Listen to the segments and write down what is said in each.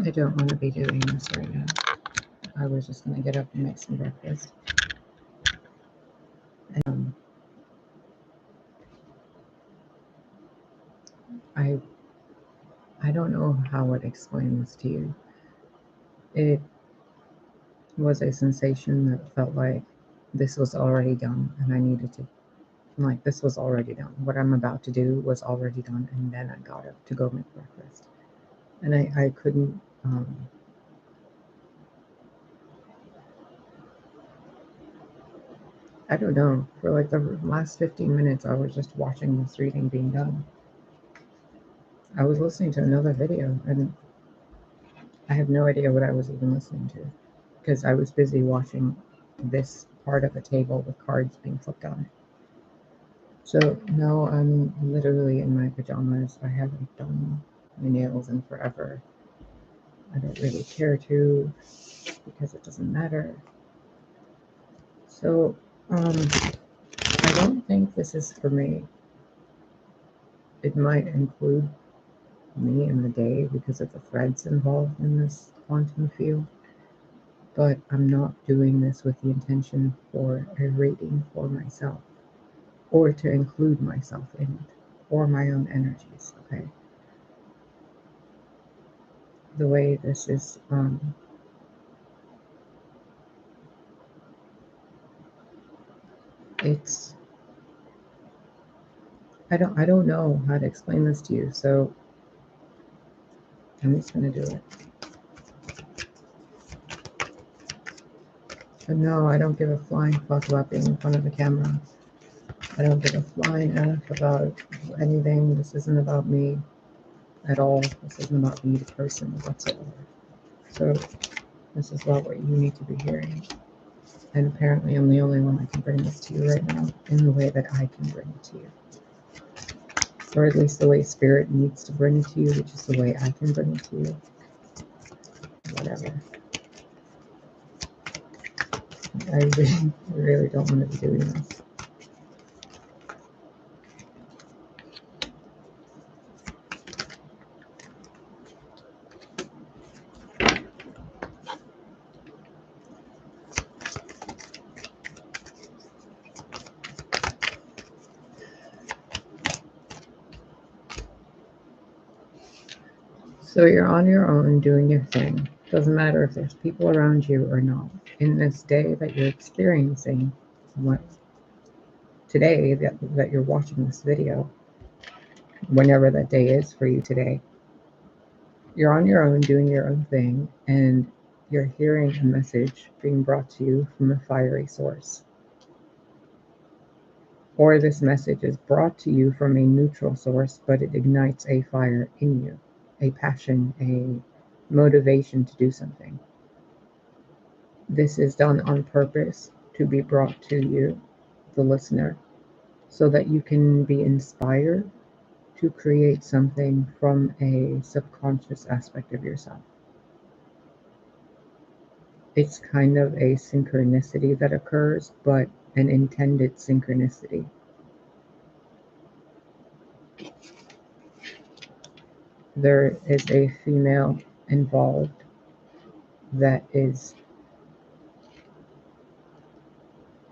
I don't want to be doing this right now. I was just going to get up and make some breakfast. I don't know how to explain this to you. It was a sensation that felt like this was already done, and I needed to, like, this was already done. What I'm about to do was already done, and then I got up to go make breakfast. And I couldn't, I don't know, for like the last 15 minutes, I was just watching this reading being done. I was listening to another video, and I have no idea what I was even listening to, because I was busy watching this part of a table with cards being flipped on it. So now I'm literally in my pajamas. I haven't done my nails in forever. I don't really care to, because it doesn't matter. So I don't think this is for me. It might include me in the day because of the threads involved in this quantum field, but I'm not doing this with the intention for a reading for myself, or to include myself in it, or my own energies, okay? The way this is, it's, I don't know how to explain this to you, so I'm just gonna do it. But no, I don't give a flying fuck about being in front of the camera. I don't give a flying F about anything. This isn't about me at all. This isn't about me, the person, whatsoever. So this is about what you need to be hearing. And apparently I'm the only one that can bring this to you right now in the way that I can bring it to you. Or at least the way Spirit needs to bring it to you, which is the way I can bring it to you. Whatever. I really don't want to be doing this. So you're on your own doing your thing. Doesn't matter if there's people around you or not. In this day that you're experiencing, what today that you're watching this video, whenever that day is for you today, you're on your own doing your own thing, and you're hearing a message being brought to you from a fiery source. Or this message is brought to you from a neutral source, but it ignites a fire in you, a passion, a motivation to do something. This is done on purpose to be brought to you, the listener, so that you can be inspired to create something from a subconscious aspect of yourself. It's kind of a synchronicity that occurs, but an intended synchronicity. There is a female involved that is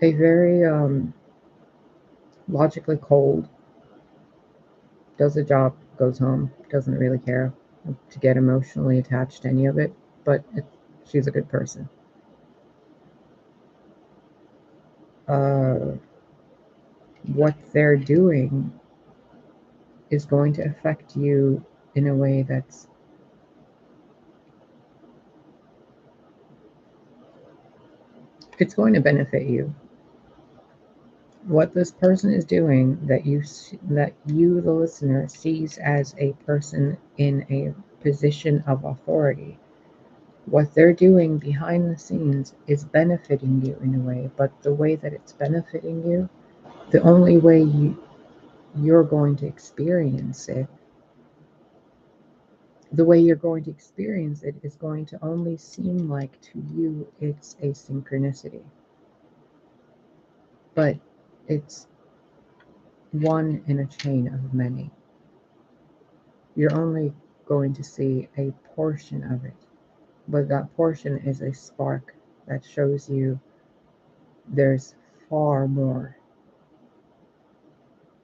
a very logically cold, does a job, goes home, doesn't really care to get emotionally attached to any of it, but she's a good person. What they're doing is going to affect you in a way that's it's going to benefit you. What this person is doing that you the listener sees as a person in a position of authority, what they're doing behind the scenes is benefiting you in a way, but the way that it's benefiting you, the only way you're going to experience it, the way you're going to experience it is going to only seem like to you it's a synchronicity. But it's one in a chain of many. You're only going to see a portion of it But that portion is a spark that shows you there's far more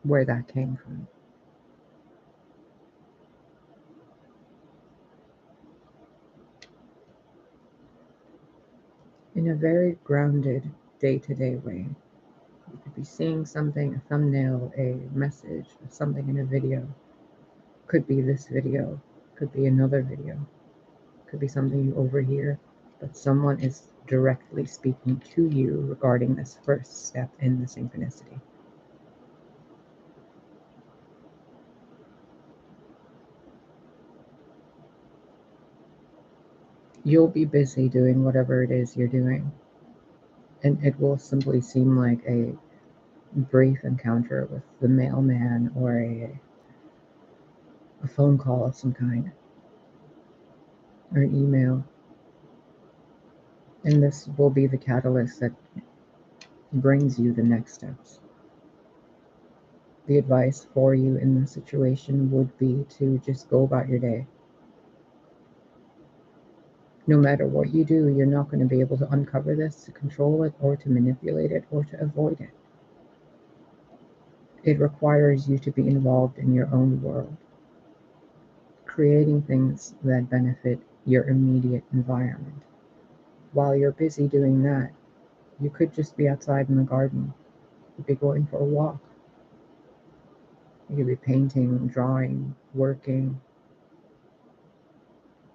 where that came from. In a very grounded, day-to-day way. You could be seeing something, a thumbnail, a message, something in a video. Could be this video, could be another video, could be something you overhear, but someone is directly speaking to you regarding this first step in the synchronicity. You'll be busy doing whatever it is you're doing, and it will simply seem like a brief encounter with the mailman or a phone call of some kind or an email. And this will be the catalyst that brings you the next steps. The advice for you in this situation would be to just go about your day. No matter what you do, you're not going to be able to uncover this, to control it, or to manipulate it, or to avoid it. It requires you to be involved in your own world, creating things that benefit your immediate environment. While you're busy doing that, you could just be outside in the garden. You could be going for a walk. You could be painting, drawing, working.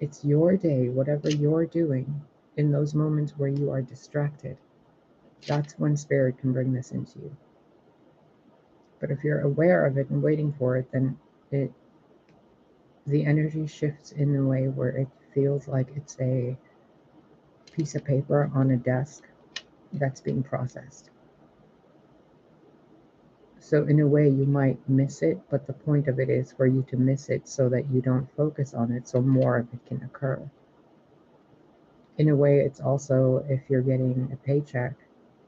It's your day, whatever you're doing, in those moments where you are distracted. That's when spirit can bring this into you. But if you're aware of it and waiting for it, then the energy shifts in a way where it feels like it's a piece of paper on a desk that's being processed. So in a way you might miss it, but the point of it is for you to miss it so that you don't focus on it, so more of it can occur. In a way, it's also if you're getting a paycheck,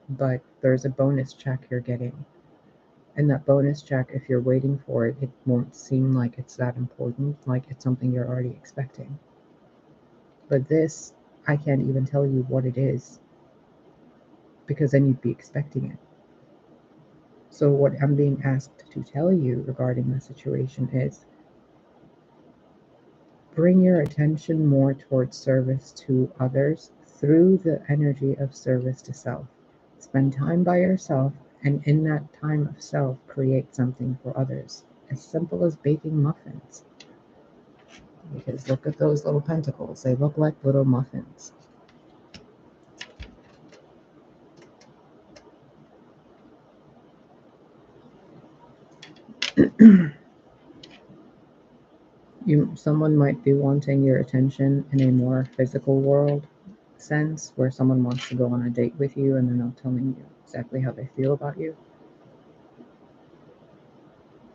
but there's a bonus check you're getting. And that bonus check, if you're waiting for it, it won't seem like it's that important, like it's something you're already expecting. But this, I can't even tell you what it is, because then you'd be expecting it. So what I'm being asked to tell you regarding the situation is bring your attention more towards service to others through the energy of service to self. Spend time by yourself, and in that time of self, create something for others. As simple as baking muffins. Because look at those little pentacles. They look like little muffins. Someone might be wanting your attention in a more physical world sense, where someone wants to go on a date with you and they're not telling you exactly how they feel about you.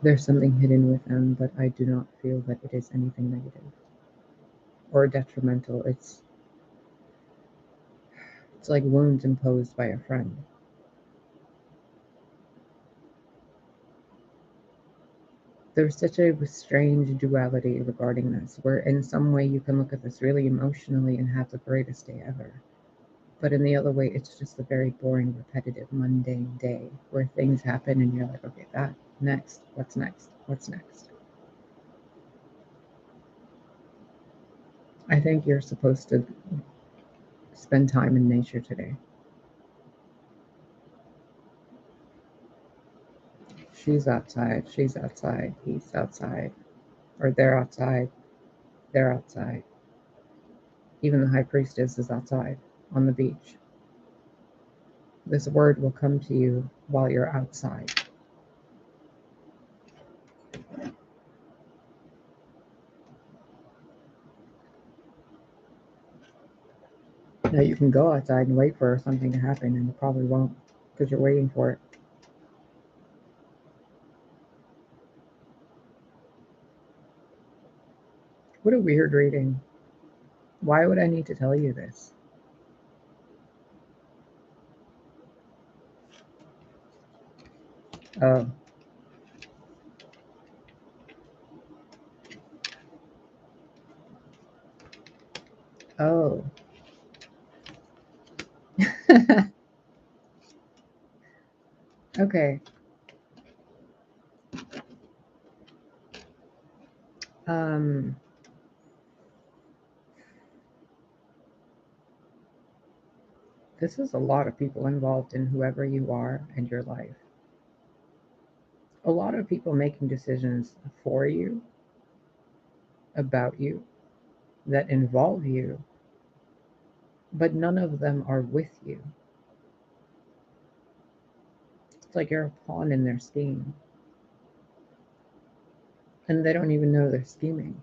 There's something hidden with them, but I do not feel that it is anything negative or detrimental. It's like wounds imposed by a friend. There's such a strange duality regarding this, where in some way you can look at this really emotionally and have the greatest day ever. But in the other way, it's just a very boring, repetitive, mundane day where things happen and you're like, okay, that, next, what's next, what's next? I think you're supposed to spend time in nature today. She's outside, he's outside, or they're outside, they're outside. Even the high priestess is outside on the beach. This word will come to you while you're outside. Now you can go outside and wait for something to happen, and it probably won't, because you're waiting for it. What a weird reading. Why would I need to tell you this? Oh. Oh. Okay. This is a lot of people involved in whoever you are and your life. A lot of people making decisions for you, about you, that involve you, but none of them are with you. It's like you're a pawn in their scheme, and they don't even know they're scheming.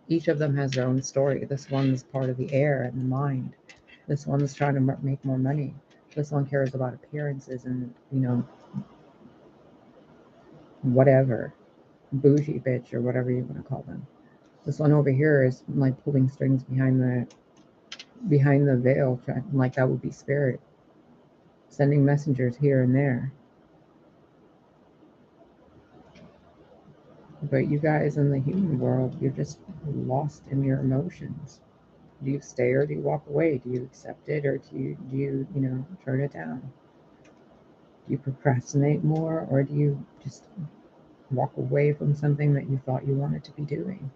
Each of them has their own story. This one's part of the air and the mind. This one's trying to make more money. This one cares about appearances and, whatever, bougie bitch or whatever you want to call them. This one over here is like pulling strings behind the veil, like that would be spirit, sending messengers here and there. But you guys in the human world, you're just lost in your emotions. Do you stay or do you walk away? Do you accept it or do you turn it down? Do you procrastinate more or do you just walk away from something that you thought you wanted to be doing?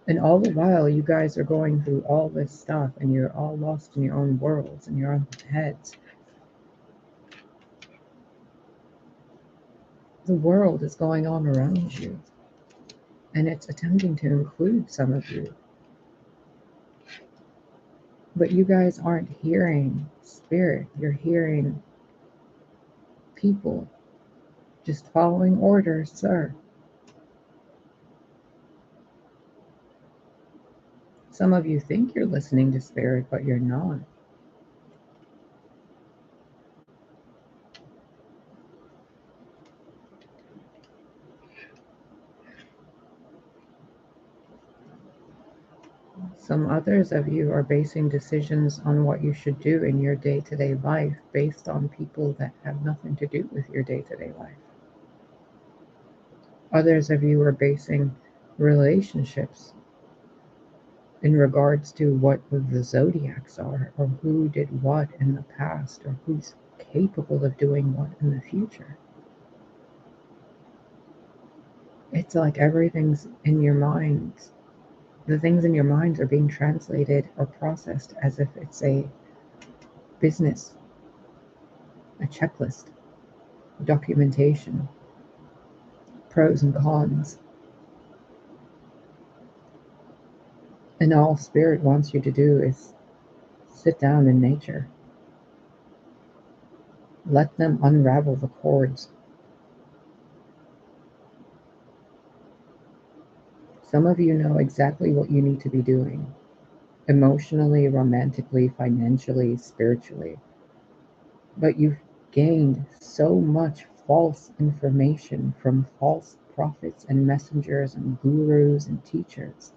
And all the while, you guys are going through all this stuff and you're all lost in your own worlds and your own heads. The world is going on around you, and it's attempting to include some of you. But you guys aren't hearing spirit, you're hearing people just following orders, sir. Some of you think you're listening to spirit, but you're not. Some others of you are basing decisions on what you should do in your day-to-day life based on people that have nothing to do with your day-to-day life. Others of you are basing relationships in regards to what the zodiacs are, or who did what in the past, or who's capable of doing what in the future. It's like everything's in your minds. The things in your minds are being translated or processed as if it's a business, a checklist, documentation, pros and cons. And all spirit wants you to do is sit down in nature. Let them unravel the cords. Some of you know exactly what you need to be doing, emotionally, romantically, financially, spiritually. But you've gained so much false information from false prophets and messengers and gurus and teachers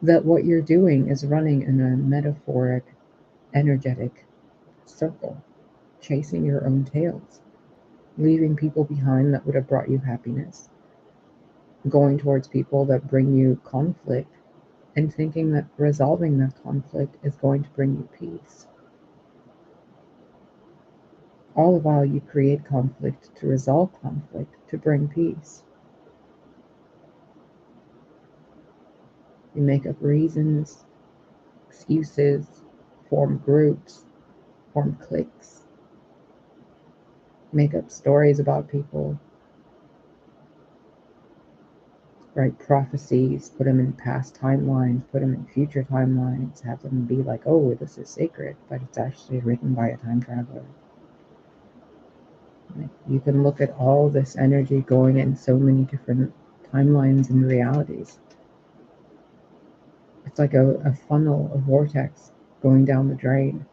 that what you're doing is running in a metaphoric, energetic circle, chasing your own tails, leaving people behind that would have brought you happiness, going towards people that bring you conflict, and thinking that resolving that conflict is going to bring you peace. All the while you create conflict to resolve conflict, to bring peace. You make up reasons, excuses, form groups, form cliques, make up stories about people, write prophecies, put them in past timelines, put them in future timelines, have them be like, oh, this is sacred, but it's actually written by a time traveler. Like, you can look at all this energy going in so many different timelines and realities. It's like a funnel, a vortex going down the drain.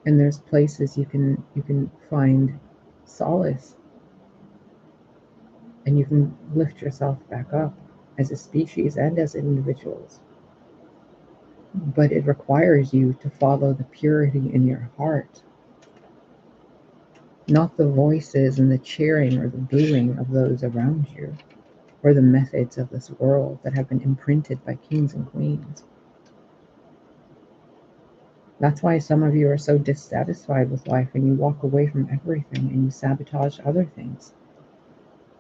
And there's places you can find solace, and you can lift yourself back up as a species and as individuals. But it requires you to follow the purity in your heart, not the voices and the cheering or the booing of those around you, or the methods of this world that have been imprinted by kings and queens. That's why some of you are so dissatisfied with life and you walk away from everything and you sabotage other things.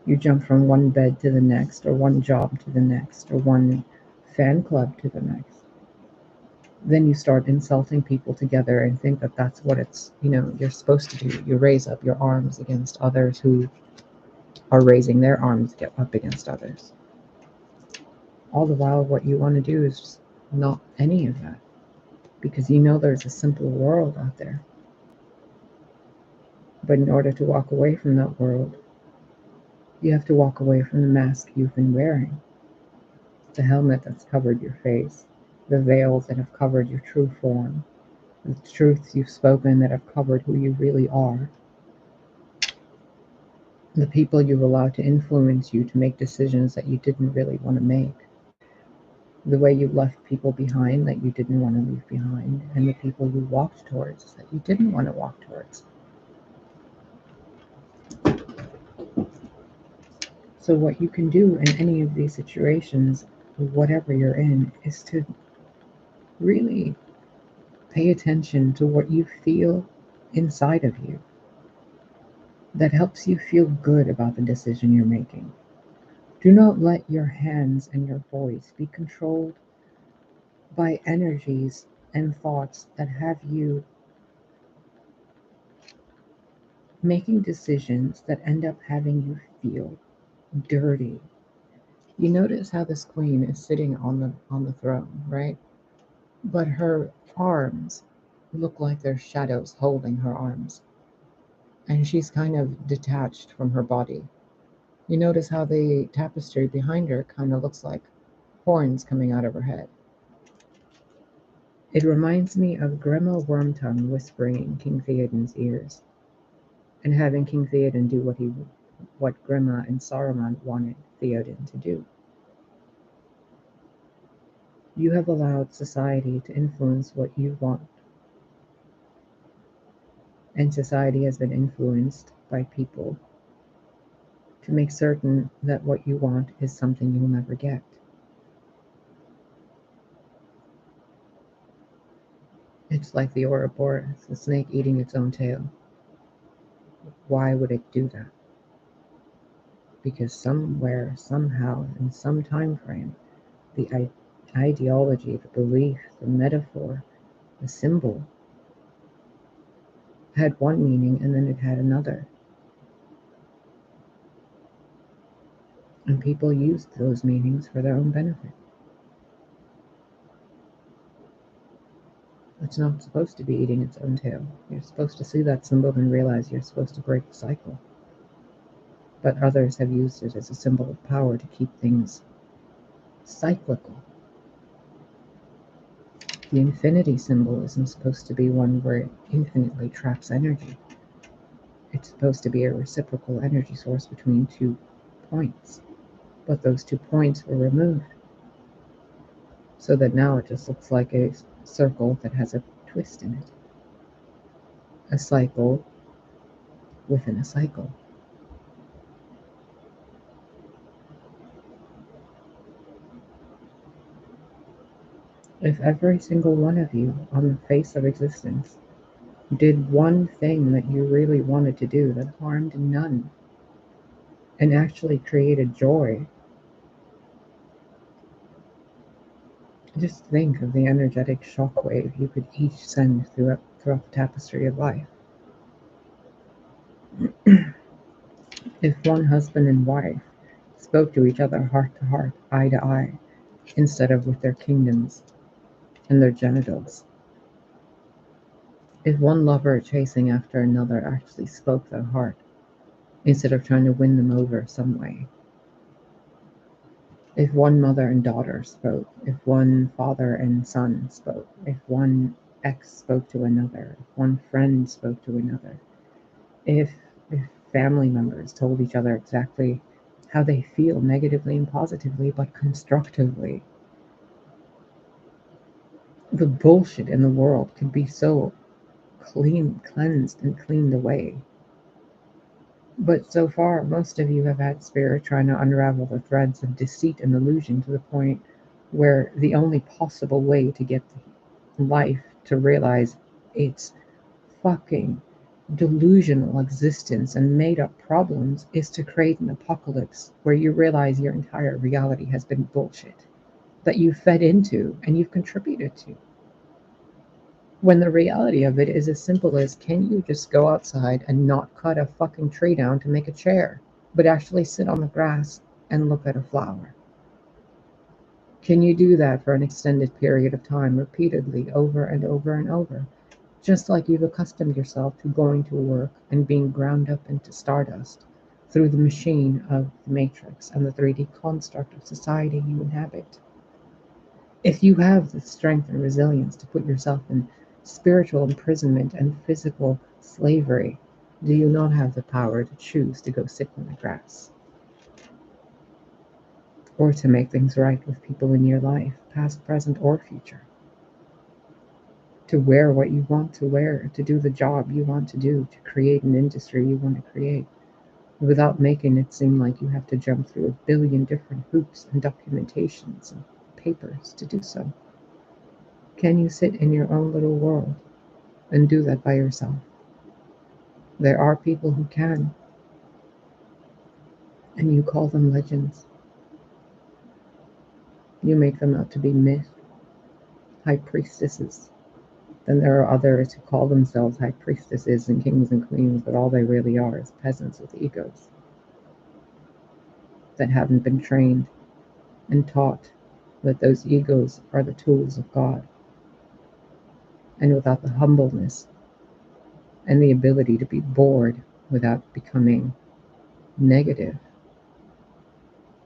You jump from one bed to the next, or one job to the next, or one fan club to the next. Then you start insulting people together and think that that's what you're supposed to do. You raise up your arms against others who are raising their arms up against others. All the while, what you want to do is just not any of that, because you know there's a simple world out there. But in order to walk away from that world, you have to walk away from the mask you've been wearing, the helmet that's covered your face, the veils that have covered your true form, the truths you've spoken that have covered who you really are, the people you've allowed to influence you to make decisions that you didn't really want to make, the way you left people behind that you didn't want to leave behind, and the people you walked towards that you didn't want to walk towards. So what you can do in any of these situations, whatever you're in, is to really pay attention to what you feel inside of you that helps you feel good about the decision you're making. Do not let your hands and your voice be controlled by energies and thoughts that have you making decisions that end up having you feel dirty. You notice how this queen is sitting on the throne, right? But her arms look like they're shadows holding her arms. And she's kind of detached from her body. You notice how the tapestry behind her kind of looks like horns coming out of her head. It reminds me of Grandma Wormtongue whispering in King Theoden's ears, and having King Theoden do what Grandma and Saruman wanted Theoden to do. You have allowed society to influence what you want, and society has been influenced by people to make certain that what you want is something you'll never get. It's like the Ouroboros, the snake eating its own tail. Why would it do that? Because somewhere, somehow, in some time frame, the ideology, the belief, the metaphor, the symbol had one meaning and then it had another. And people used those meanings for their own benefit. It's not supposed to be eating its own tail. You're supposed to see that symbol and realize you're supposed to break the cycle. But others have used it as a symbol of power to keep things cyclical. The infinity symbol isn't supposed to be one where it infinitely traps energy. It's supposed to be a reciprocal energy source between 2 points. But those 2 points were removed, so that now it just looks like a circle that has a twist in it. A cycle within a cycle. If every single one of you on the face of existence did one thing that you really wanted to do that harmed none and actually created joy, just think of the energetic shockwave you could each send throughout the tapestry of life. If one husband and wife spoke to each other heart to heart, eye to eye, instead of with their kingdoms and their genitals. If one lover chasing after another actually spoke their heart, instead of trying to win them over some way. If one mother and daughter spoke, if one father and son spoke, if one ex spoke to another, if one friend spoke to another, if family members told each other exactly how they feel negatively and positively, but constructively, the bullshit in the world could be so cleansed and cleaned away. But so far, most of you have had spirit trying to unravel the threads of deceit and illusion to the point where the only possible way to get life to realize its fucking delusional existence and made up problems is to create an apocalypse where you realize your entire reality has been bullshit that you fed into and you've contributed to. When the reality of it is as simple as, can you just go outside and not cut a fucking tree down to make a chair, but actually sit on the grass and look at a flower? Can you do that for an extended period of time, repeatedly, over and over and over? Just like you've accustomed yourself to going to work and being ground up into stardust through the machine of the matrix and the 3D construct of society you inhabit. If you have the strength and resilience to put yourself in spiritual imprisonment and physical slavery, do you not have the power to choose to go sit in the grass? Or to make things right with people in your life, past, present, or future? To wear what you want to wear, to do the job you want to do, to create an industry you want to create, without making it seem like you have to jump through a billion different hoops and documentations and papers to do so? Can you sit in your own little world and do that by yourself? There are people who can, and you call them legends. You make them out to be myth, high priestesses. Then there are others who call themselves high priestesses and kings and queens, but all they really are is peasants with egos that haven't been trained and taught that those egos are the tools of God. And without the humbleness and the ability to be bored without becoming negative,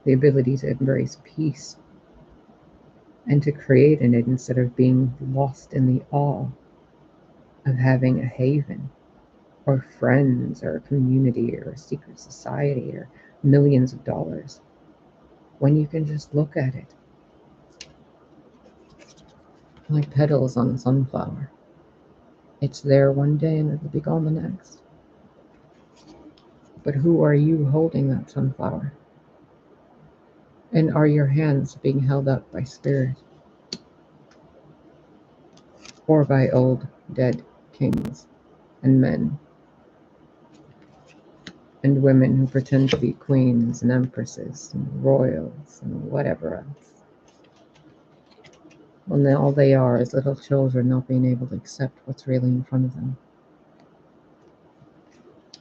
the ability to embrace peace and to create in it instead of being lost in the awe of having a haven or friends or a community or a secret society or millions of dollars, when you can just look at it like petals on a sunflower. It's there one day and it'll be gone the next. But who are you holding that sunflower? And are your hands being held up by spirit or by old dead kings and men and women who pretend to be queens and empresses and royals and whatever else, when all they are is little children not being able to accept what's really in front of them?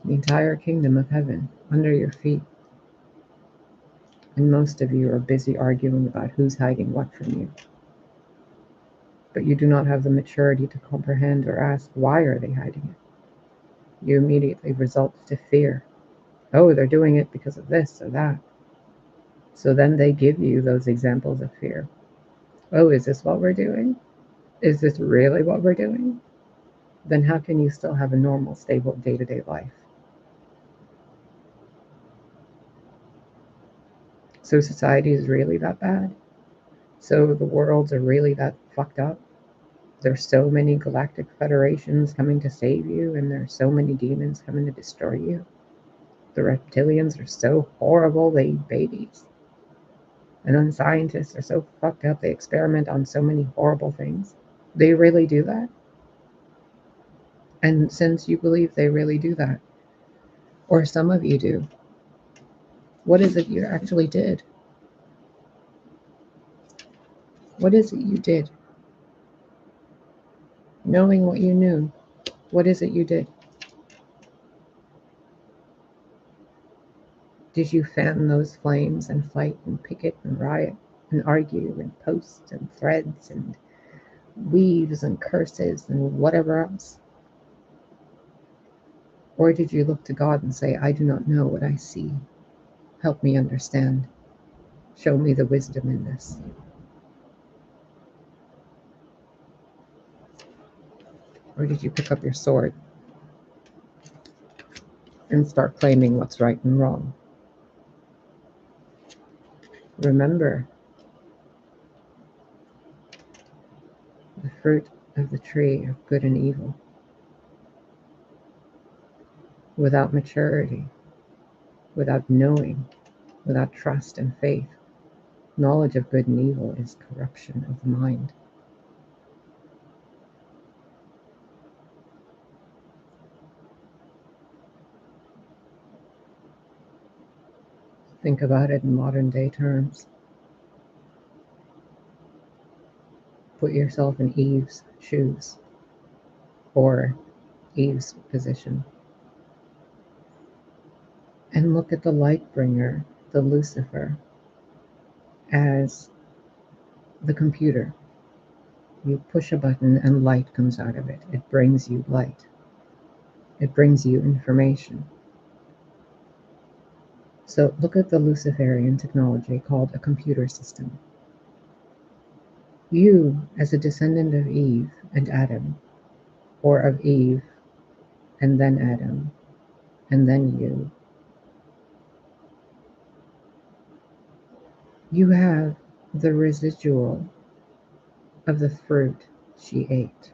The entire kingdom of heaven under your feet, and most of you are busy arguing about who's hiding what from you. But you do not have the maturity to comprehend or ask, why are they hiding it? You immediately result to fear. Oh, they're doing it because of this or that. So then they give you those examples of fear. Oh, is this what we're doing? Is this really what we're doing? Then how can you still have a normal, stable day-to-day life? So society is really that bad? So the worlds are really that fucked up? There's so many galactic federations coming to save you, and there's so many demons coming to destroy you? The reptilians are so horrible, they eat babies. And then scientists are so fucked up, they experiment on so many horrible things. They really do that? And since you believe they really do that, or some of you do, what is it you actually did? What is it you did? Knowing what you knew, what is it you did? Did you fan those flames and fight and picket and riot and argue and post and threads and weaves and curses and whatever else? Or did you look to God and say, I do not know what I see. Help me understand. Show me the wisdom in this. Or did you pick up your sword and start claiming what's right and wrong? Remember, the fruit of the tree of good and evil. Without maturity, without knowing, without trust and faith. Knowledge of good and evil is corruption of the mind. Think about it in modern day terms. Put yourself in Eve's shoes or Eve's position and look at the light bringer, the Lucifer, as the computer. You push a button and light comes out of it. It brings you light. It brings you information. So look at the Luciferian technology called a computer system. You, as a descendant of Eve and Adam, or of Eve and then Adam, and then you have the residual of the fruit she ate,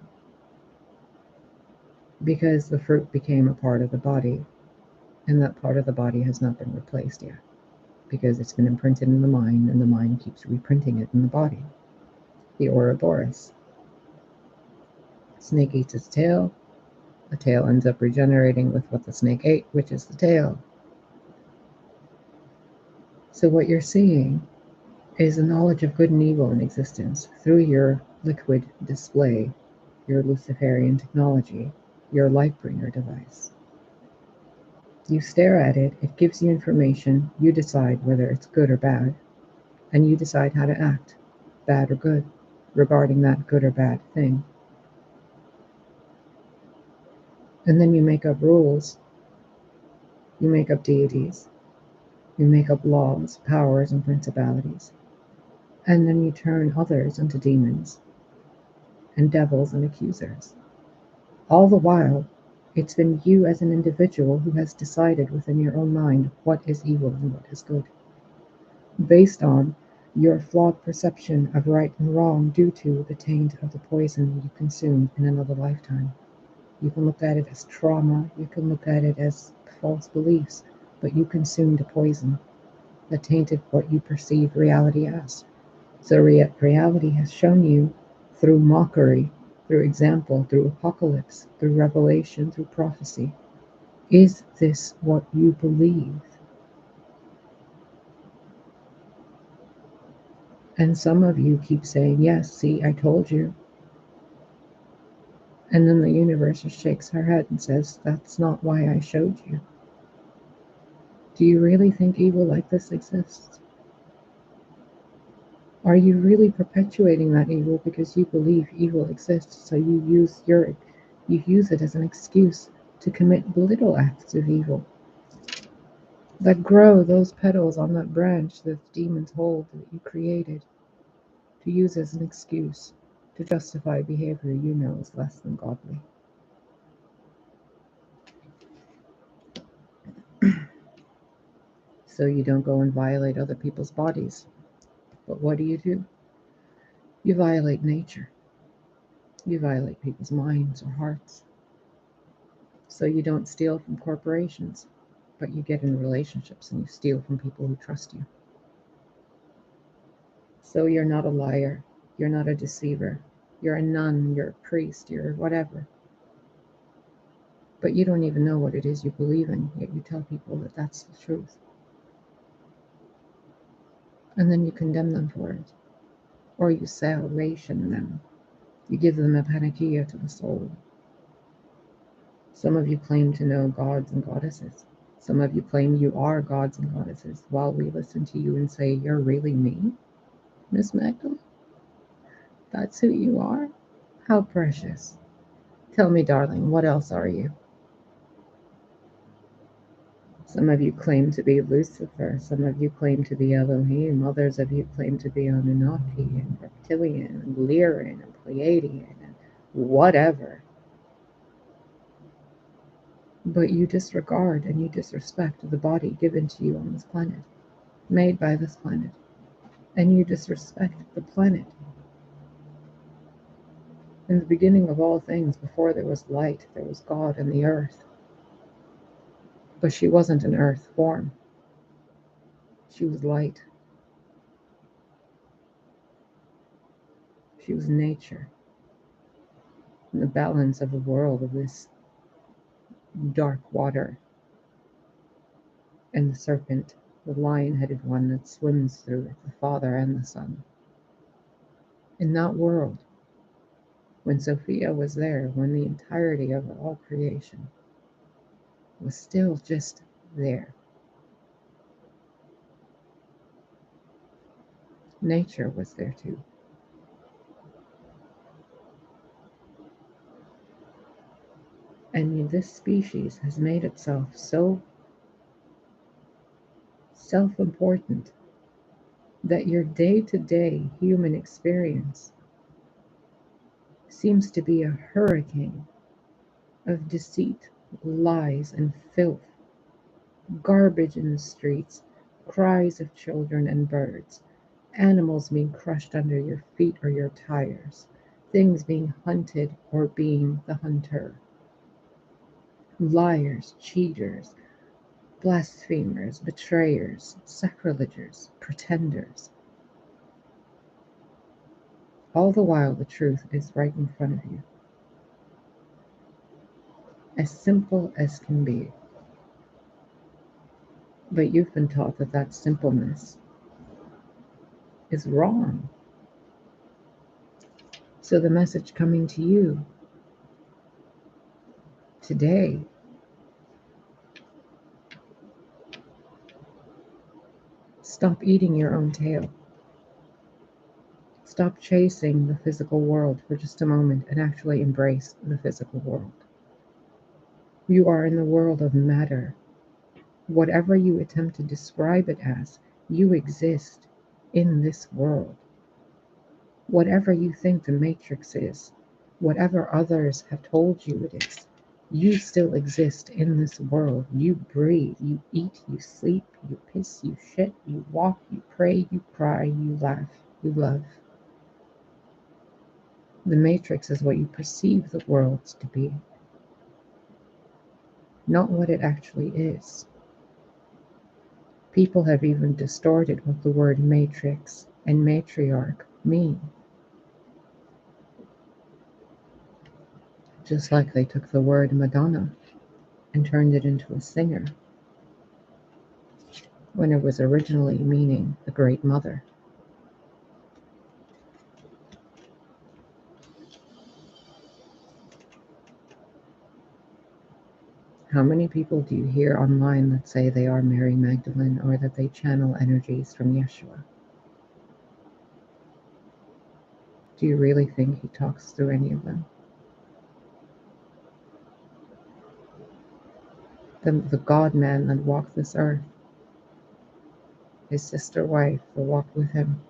because the fruit became a part of the body, and that part of the body has not been replaced yet, because it's been imprinted in the mind, and the mind keeps reprinting it in the body. The Ouroboros. Snake eats its tail. The tail ends up regenerating with what the snake ate, which is the tail. So what you're seeing is a knowledge of good and evil in existence through your liquid display, your Luciferian technology, your light bringer device. You stare at it, it gives you information, you decide whether it's good or bad, and you decide how to act, bad or good, regarding that good or bad thing. And then you make up rules, you make up deities, you make up laws, powers, and principalities, and then you turn others into demons and devils and accusers. All the while, it's been you as an individual who has decided within your own mind what is evil and what is good, based on your flawed perception of right and wrong due to the taint of the poison you consumed in another lifetime. You can look at it as trauma, you can look at it as false beliefs, but you consumed a poison that tainted what you perceive reality as. So reality has shown you through mockery, through example, through apocalypse, through revelation, through prophecy. Is this what you believe? And some of you keep saying, yes, see, I told you. And then the universe just shakes her head and says, that's not why I showed you. Do you really think evil like this exists? Are you really perpetuating that evil because you believe evil exists, so you use it as an excuse to commit little acts of evil that grow those petals on that branch that demons hold that you created, to use as an excuse to justify behavior you know is less than godly. So you don't go and violate other people's bodies. But what do? You violate nature. You violate people's minds or hearts. So you don't steal from corporations, but you get in relationships and you steal from people who trust you. So you're not a liar. You're not a deceiver. You're a nun. You're a priest. You're whatever. But you don't even know what it is you believe in, yet you tell people that that's the truth. And then you condemn them for it. Or you salvation them. You give them a panacea to the soul. Some of you claim to know gods and goddesses. Some of you claim you are gods and goddesses, while we listen to you and say, you're really me, Miss Magdalene? That's who you are? How precious. Tell me, darling, what else are you? Some of you claim to be Lucifer. Some of you claim to be Elohim. Others of you claim to be Anunnaki and Reptilian and Lyran and Pleiadian and whatever. But you disregard and you disrespect the body given to you on this planet, made by this planet. And you disrespect the planet. In the beginning of all things, before there was light, there was God and the earth. But she wasn't an earth form. She was light. She was nature. And the balance of a world of this dark water. And the serpent, the lion-headed one that swims through it, the Father and the Son. In that world, when Sophia was there, when the entirety of all creation was still just there, nature was there too. And this species has made itself so self-important that your day-to-day human experience seems to be a hurricane of deceit, lies, and filth, garbage in the streets, cries of children and birds, animals being crushed under your feet or your tires, things being hunted or being the hunter, liars, cheaters, blasphemers, betrayers, sacrilegers, pretenders. All the while the truth is right in front of you. As simple as can be. But you've been taught that that simpleness is wrong. So the message coming to you today, stop eating your own tail. Stop chasing the physical world for just a moment and actually embrace the physical world. You are in the world of matter. Whatever you attempt to describe it as, you exist in this world. Whatever you think the matrix is, whatever others have told you it is, you still exist in this world. You breathe, you eat, you sleep, you piss, you shit, you walk, you pray, you cry, you laugh, you love. The matrix is what you perceive the world to be, not what it actually is. People have even distorted what the word matrix and matriarch mean. Just like they took the word Madonna and turned it into a singer, when it was originally meaning the Great Mother. How many people do you hear online that say they are Mary Magdalene or that they channel energies from Yeshua? Do you really think he talks through any of them? The God-man that walked this earth, his sister wife that walked with him,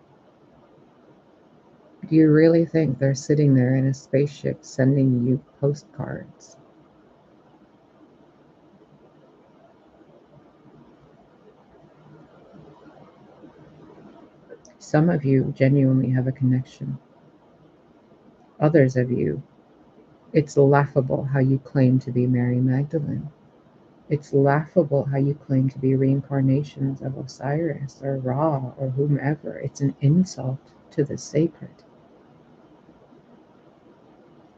do you really think they're sitting there in a spaceship sending you postcards? Some of you genuinely have a connection. Others of you, it's laughable how you claim to be Mary Magdalene. It's laughable how you claim to be reincarnations of Osiris or Ra or whomever. It's an insult to the sacred.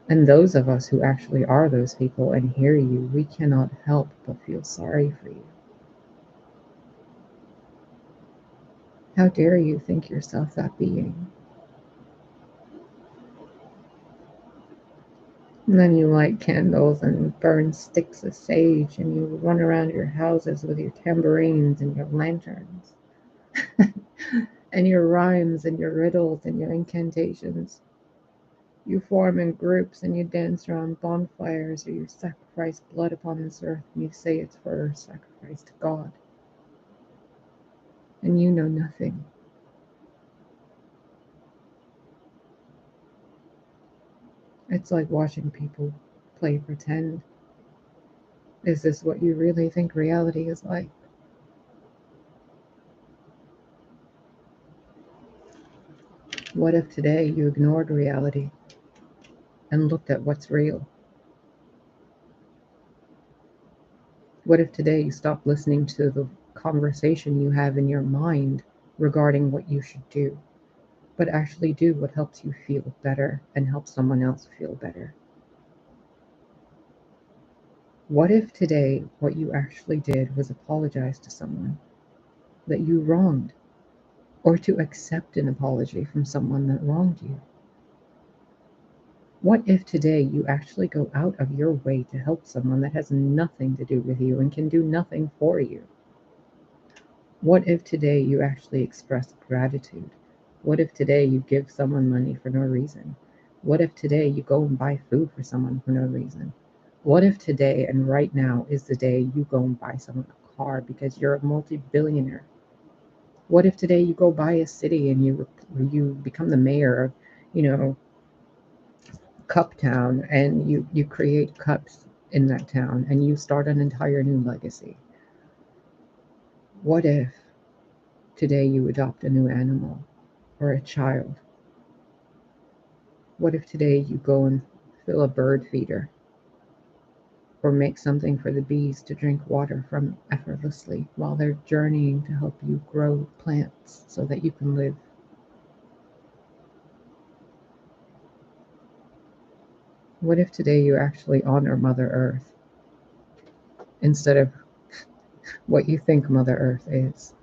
And those of us who actually are those people and hear you, we cannot help but feel sorry for you. How dare you think yourself that being? And then you light candles and burn sticks of sage and you run around your houses with your tambourines and your lanterns and your rhymes and your riddles and your incantations. You form in groups and you dance around bonfires or you sacrifice blood upon this earth and you say it's for a sacrifice to God. And you know nothing. It's like watching people play pretend. Is this what you really think reality is like? What if today you ignored reality and looked at what's real? What if today you stopped listening to the conversation you have in your mind regarding what you should do, but actually do what helps you feel better and help someone else feel better. What if today what you actually did was apologize to someone that you wronged, or to accept an apology from someone that wronged you? What if today you actually go out of your way to help someone that has nothing to do with you and can do nothing for you? What if today you actually express gratitude? What if today you give someone money for no reason? What if today you go and buy food for someone for no reason? What if today and right now is the day you go and buy someone a car because you're a multi-billionaire? What if today you go buy a city and you become the mayor of, you know, Cup Town, and you create cups in that town and you start an entire new legacy? What if today you adopt a new animal or a child? What if today you go and fill a bird feeder or make something for the bees to drink water from effortlessly while they're journeying to help you grow plants so that you can live? What if today you actually honor Mother Earth instead of what you think Mother Earth is?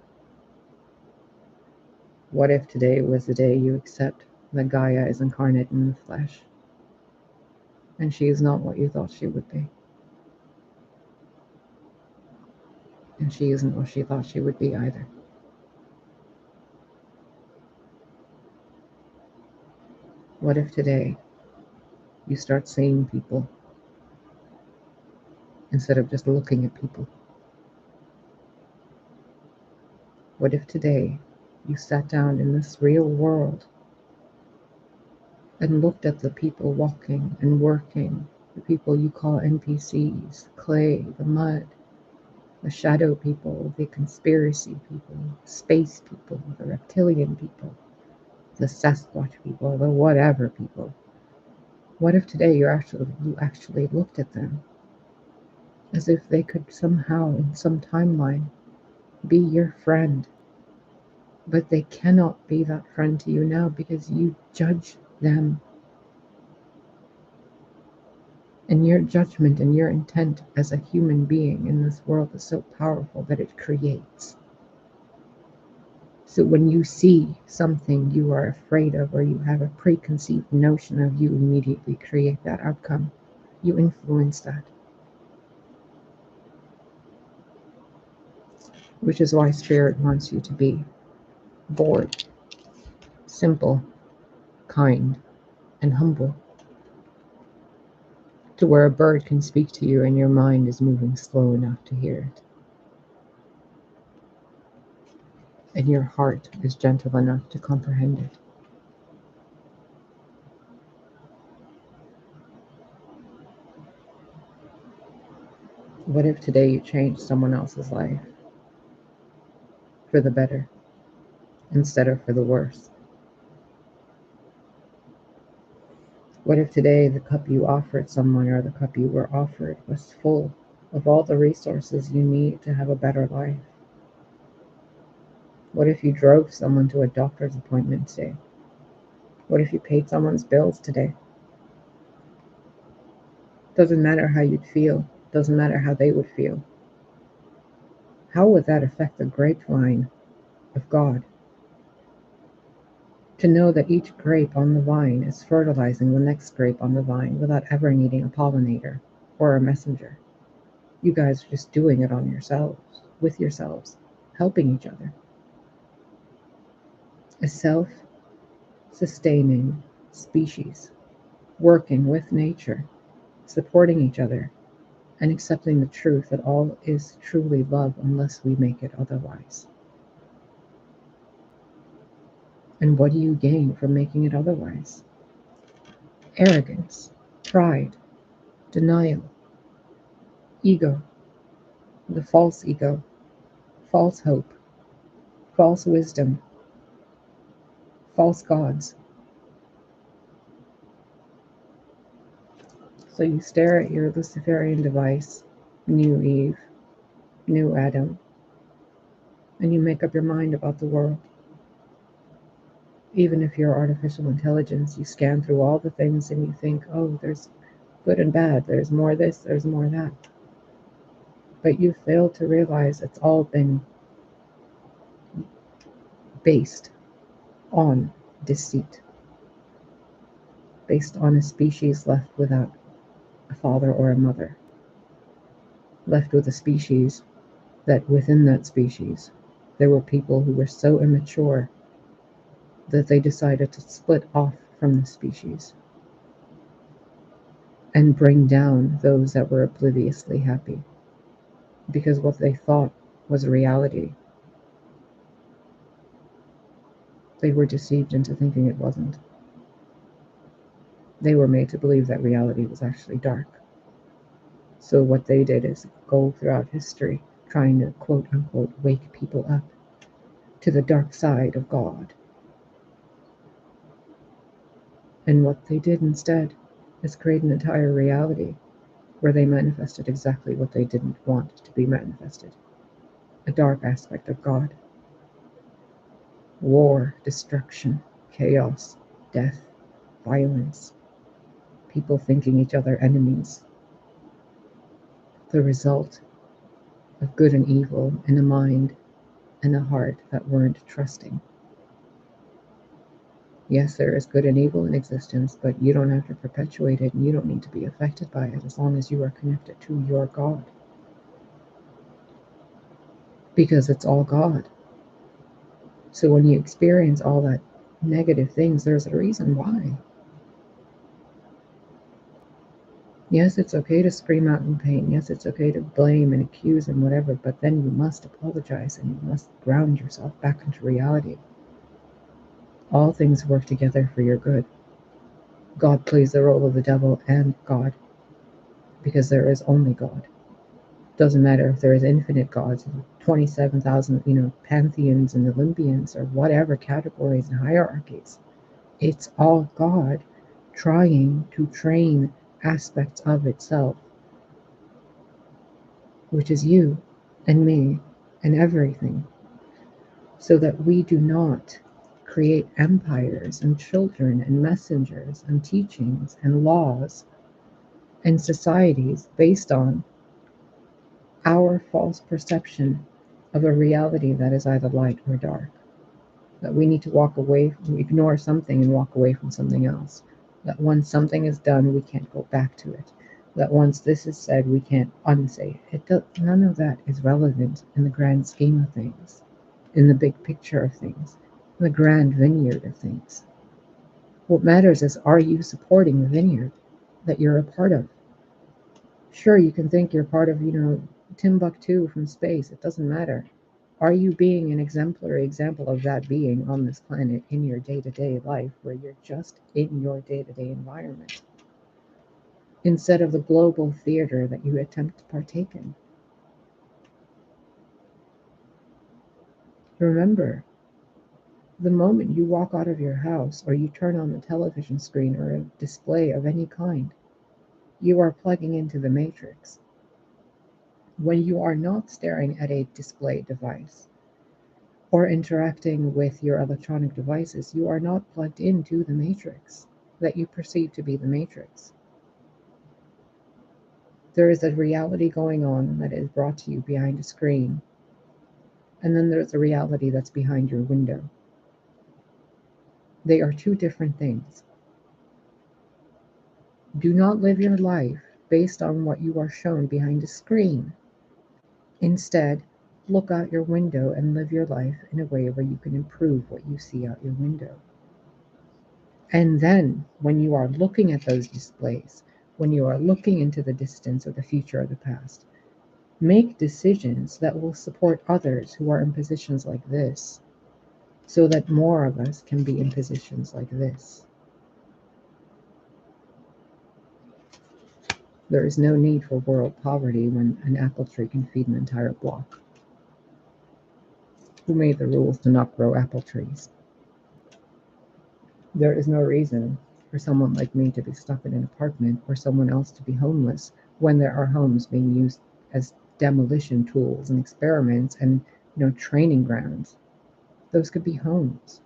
What if today was the day you accept that Gaia is incarnate in the flesh and she is not what you thought she would be? And she isn't what she thought she would be either. What if today you start seeing people instead of just looking at people? What if today you sat down in this real world and looked at the people walking and working, the people you call NPCs, clay, the mud, the shadow people, the conspiracy people, space people, the reptilian people, the Sasquatch people, the whatever people? What if today you actually looked at them as if they could somehow, in some timeline, be your friend, but they cannot be that friend to you now because you judge them. And your judgment and your intent as a human being in this world is so powerful that it creates. So when you see something you are afraid of or you have a preconceived notion of, you immediately create that outcome. You influence that. Which is why Spirit wants you to be bored, simple, kind, and humble, to where a bird can speak to you and your mind is moving slow enough to hear it. And your heart is gentle enough to comprehend it. What if today you change someone else's life for the better instead of for the worse? What if today the cup you offered someone, or the cup you were offered, was full of all the resources you need to have a better life? What if you drove someone to a doctor's appointment today? What if you paid someone's bills today? Doesn't matter how you'd feel. Doesn't matter how they would feel. How would that affect the grapevine of God? To know that each grape on the vine is fertilizing the next grape on the vine without ever needing a pollinator or a messenger. You guys are just doing it on yourselves, with yourselves, helping each other. A self-sustaining species, working with nature, supporting each other, and accepting the truth that all is truly love unless we make it otherwise. And what do you gain from making it otherwise? Arrogance, pride, denial, ego, the false ego, false hope, false wisdom, false gods. So you stare at your Luciferian device, new Eve, new Adam, and you make up your mind about the world. Even if you're artificial intelligence, you scan through all the things and you think, oh, there's good and bad, there's more this, there's more that. But you fail to realize it's all been based on deceit, based on a species left without a father or a mother, left with a species that within that species there were people who were so immature that they decided to split off from the species and bring down those that were obliviously happy, because what they thought was reality, they were deceived into thinking it wasn't. They were made to believe that reality was actually dark. So what they did is go throughout history trying to quote unquote wake people up to the dark side of God. And what they did instead is create an entire reality where they manifested exactly what they didn't want to be manifested. A dark aspect of God. War, destruction, chaos, death, violence, people thinking each other enemies. The result of good and evil in a mind and a heart that weren't trusting. Yes, there is good and evil in existence, but you don't have to perpetuate it and you don't need to be affected by it as long as you are connected to your God. Because it's all God. So when you experience all that negative things, there's a reason why. Yes, it's okay to scream out in pain. Yes, it's okay to blame and accuse and whatever, but then you must apologize and you must ground yourself back into reality. All things work together for your good. God plays the role of the devil and God, because there is only God. Doesn't matter if there is infinite gods, 27,000, pantheons and Olympians or whatever categories and hierarchies. It's all God trying to train aspects of itself, which is you and me and everything, so that we do not create empires and children and messengers and teachings and laws and societies based on our false perception of a reality that is either light or dark. That we need to walk away, ignore something and walk away from something else. That once something is done, we can't go back to it. That once this is said, we can't unsay it. None of that is relevant in the grand scheme of things, in the big picture of things, in the grand vineyard of things. What matters is, are you supporting the vineyard that you're a part of? Sure, you can think you're part of, Timbuktu from space. It doesn't matter. Are you being an exemplary example of that being on this planet in your day-to-day life, where you're just in your day-to-day environment, instead of the global theater that you attempt to partake in? Remember, the moment you walk out of your house or you turn on the television screen or a display of any kind, you are plugging into the matrix. When you are not staring at a display device or interacting with your electronic devices, you are not plugged into the matrix that you perceive to be the matrix. There is a reality going on that is brought to you behind a screen, and then there's a reality that's behind your window. They are two different things. Do not live your life based on what you are shown behind a screen. Instead, look out your window and live your life in a way where you can improve what you see out your window. And then, when you are looking at those displays, when you are looking into the distance or the future or the past, make decisions that will support others who are in positions like this, so that more of us can be in positions like this. There is no need for world poverty when an apple tree can feed an entire block. Who made the rules to not grow apple trees? There is no reason for someone like me to be stuck in an apartment or someone else to be homeless when there are homes being used as demolition tools and experiments and training grounds. Those could be homes.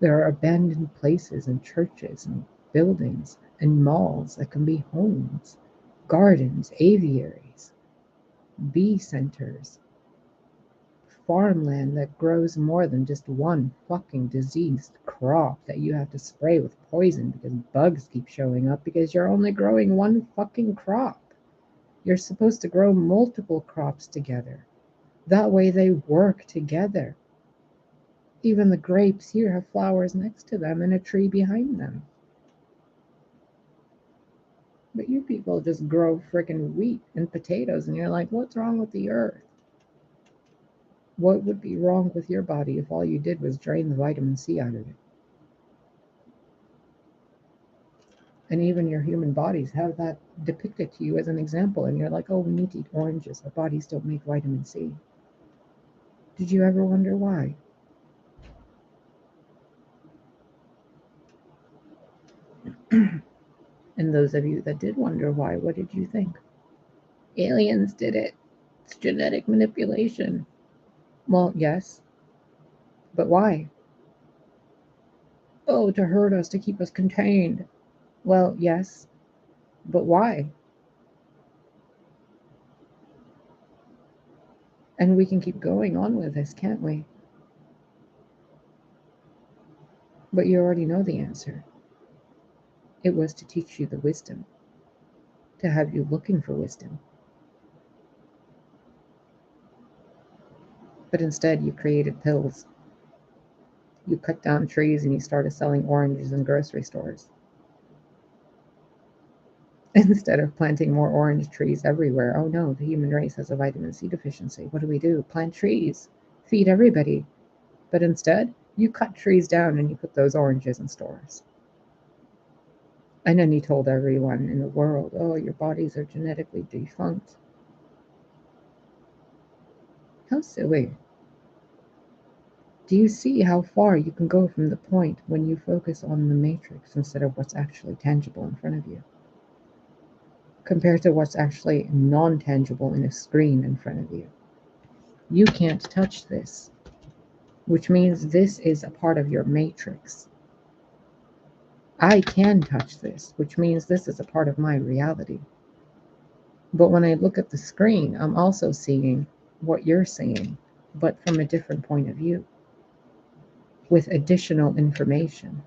There are abandoned places and churches and buildings and malls that can be homes, gardens, aviaries, bee centers, farmland that grows more than just one fucking diseased crop that you have to spray with poison because bugs keep showing up because you're only growing one fucking crop. You're supposed to grow multiple crops together. That way they work together. Even the grapes here have flowers next to them and a tree behind them. But you people just grow frickin' wheat and potatoes and you're like, what's wrong with the earth? What would be wrong with your body if all you did was drain the vitamin C out of it? And even your human bodies have that depicted to you as an example. And you're like, oh, we need to eat oranges. Our bodies don't make vitamin C. Did you ever wonder why? And those of you that did wonder why, what did you think? Aliens did it. It's genetic manipulation. Well, yes. But why? Oh, to hurt us, to keep us contained. Well, yes. But why? And we can keep going on with this, can't we? But you already know the answer. It was to teach you the wisdom, to have you looking for wisdom. But instead, you created pills. You cut down trees and you started selling oranges in grocery stores. Instead of planting more orange trees everywhere, oh no, the human race has a vitamin C deficiency. What do? Plant trees. Feed everybody. But instead, you cut trees down and you put those oranges in stores. And then you told everyone in the world, oh, your bodies are genetically defunct. How silly. Do you see how far you can go from the point when you focus on the matrix instead of what's actually tangible in front of you? Compared to what's actually non-tangible in a screen in front of you. You can't touch this, which means this is a part of your matrix. I can touch this, which means this is a part of my reality. But when I look at the screen, I'm also seeing what you're seeing, but from a different point of view, with additional information,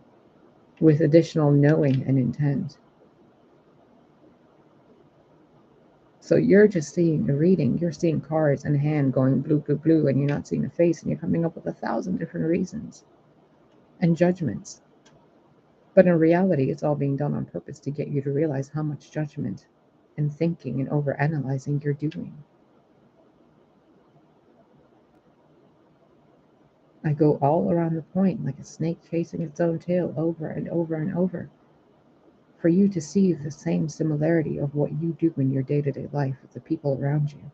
with additional knowing and intent. So you're just seeing a reading, you're seeing cards and a hand going blue, blue, blue, and you're not seeing a face, and you're coming up with 1,000 different reasons and judgments. But in reality, it's all being done on purpose to get you to realize how much judgment and thinking and overanalyzing you're doing. I go all around the point like a snake chasing its own tail over and over and over for you to see the same similarity of what you do in your day-to-day life with the people around you.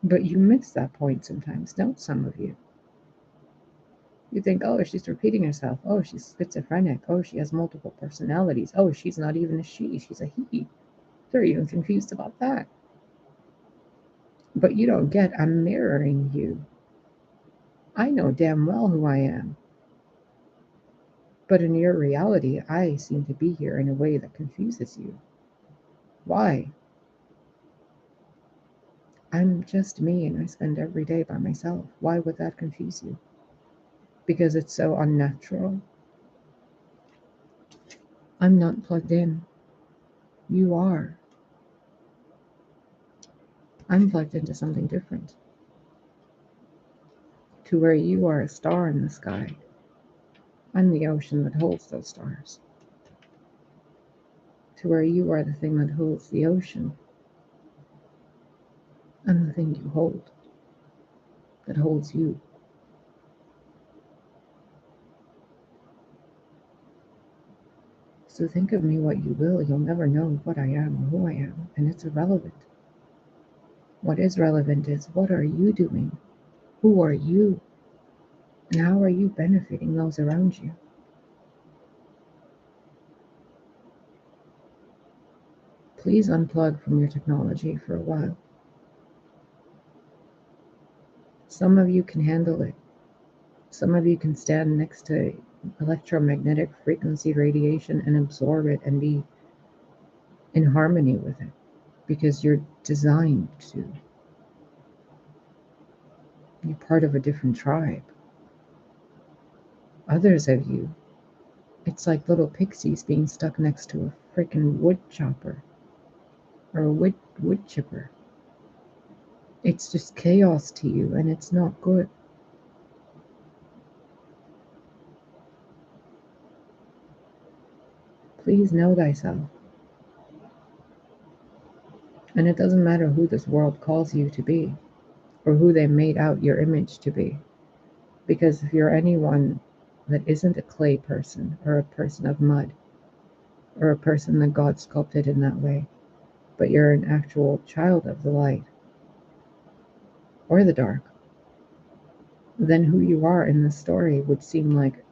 But you miss that point sometimes, don't some of you? You think, oh, she's repeating herself. Oh, she's schizophrenic. Oh, she has multiple personalities. Oh, she's not even a she, she's a he. They're even confused about that. But you don't get, I'm mirroring you. I know damn well who I am. But in your reality, I seem to be here in a way that confuses you. Why? I'm just me and I spend every day by myself. Why would that confuse you? Because it's so unnatural. I'm not plugged in. You are. I'm plugged into something different. To where you are a star in the sky. I'm the ocean that holds those stars. To where you are the thing that holds the ocean. I'm the thing you hold. That holds you. So think of me what you will, you'll never know what I am or who I am, and it's irrelevant. What is relevant is what are you doing? Who are you? And how are you benefiting those around you? Please unplug from your technology for a while. Some of you can handle it. Some of you can stand next to electromagnetic frequency radiation and absorb it and be in harmony with it because you're designed to. You're part of a different tribe. Others of you, it's like little pixies being stuck next to a freaking wood chopper or a wood chipper. It's just chaos to you, and it's not good. Please know thyself. And it doesn't matter who this world calls you to be or who they made out your image to be. Because if you're anyone that isn't a clay person or a person of mud or a person that God sculpted in that way, but you're an actual child of the light or the dark, then who you are in this story would seem like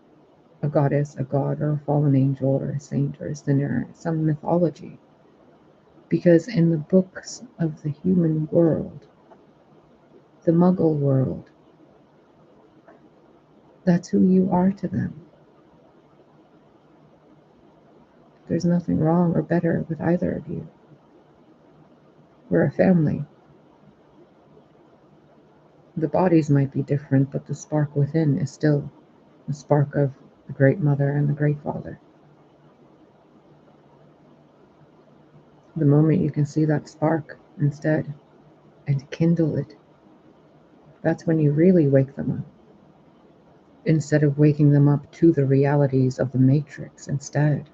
a goddess, a god, or a fallen angel, or a saint, or a sinner, some mythology. Because in the books of the human world, the Muggle world, that's who you are to them. There's nothing wrong or better with either of you. We're a family. The bodies might be different, but the spark within is still the spark of the Great Mother and the Great Father. The moment you can see that spark instead and kindle it, that's when you really wake them up. Instead of waking them up to the realities of the Matrix instead.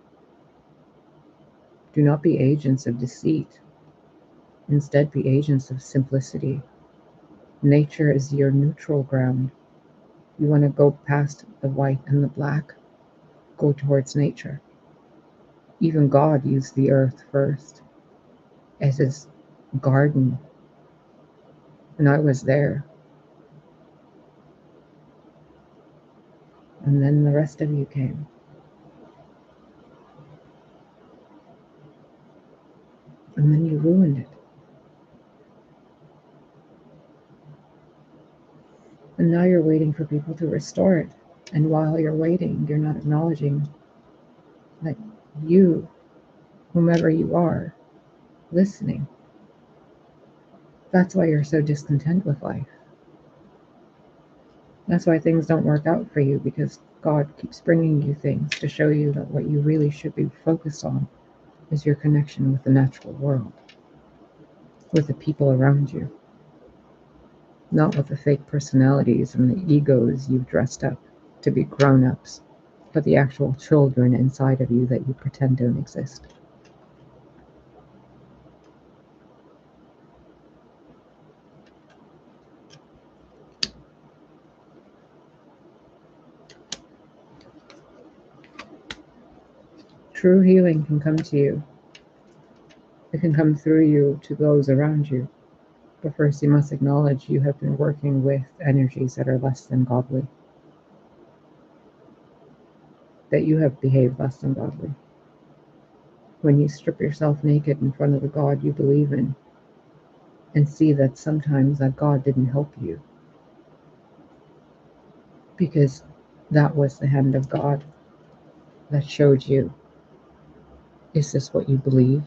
Do not be agents of deceit. Instead, be agents of simplicity. Nature is your neutral ground. You want to go past the white and the black, go towards nature. Even God used the earth first as his garden. And I was there. And then the rest of you came. And then you ruined it. And now you're waiting for people to restore it. And while you're waiting, you're not acknowledging that you, whomever you are, listening. That's why you're so discontent with life. That's why things don't work out for you, because God keeps bringing you things to show you that what you really should be focused on is your connection with the natural world, with the people around you, not with the fake personalities and the egos you've dressed up to be grown-ups, but the actual children inside of you that you pretend don't exist. True healing can come to you. It can come through you to those around you. But first you must acknowledge you have been working with energies that are less than godly. That you have behaved less than godly. When you strip yourself naked in front of the God you believe in, and see that sometimes that God didn't help you. Because that was the hand of God that showed you, is this what you believe?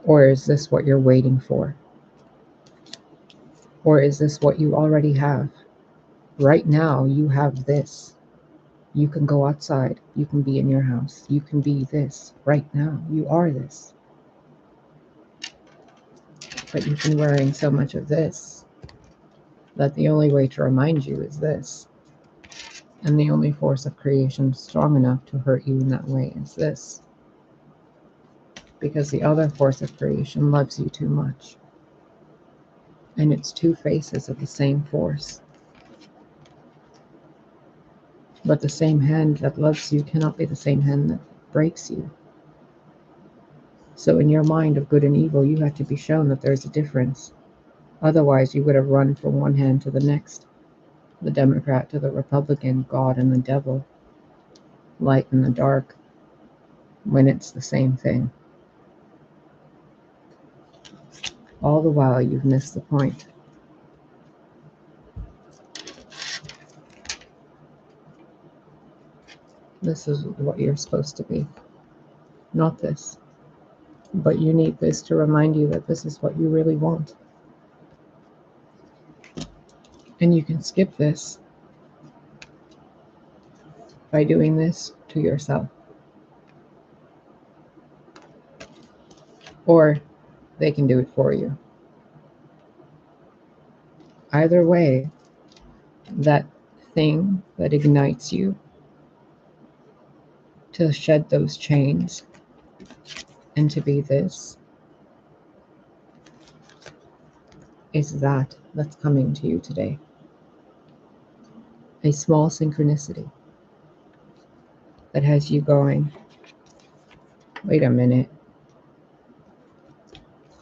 Or is this what you're waiting for? Or is this what you already have? Right now, you have this. You can go outside. You can be in your house. You can be this. Right now, you are this. But you've been wearing so much of this that the only way to remind you is this. And the only force of creation strong enough to hurt you in that way is this. Because the other force of creation loves you too much. And it's two faces of the same force. But the same hand that loves you cannot be the same hand that breaks you. So in your mind of good and evil, you have to be shown that there's a difference. Otherwise, you would have run from one hand to the next. The Democrat to the Republican, God and the devil, light and the dark, when it's the same thing. All the while, you've missed the point. This is what you're supposed to be, not this. But you need this to remind you that this is what you really want. And you can skip this by doing this to yourself. Or they can do it for you. Either way, that thing that ignites you to shed those chains and to be this is that's coming to you today. A small synchronicity that has you going, wait a minute.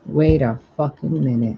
Wait a fucking minute.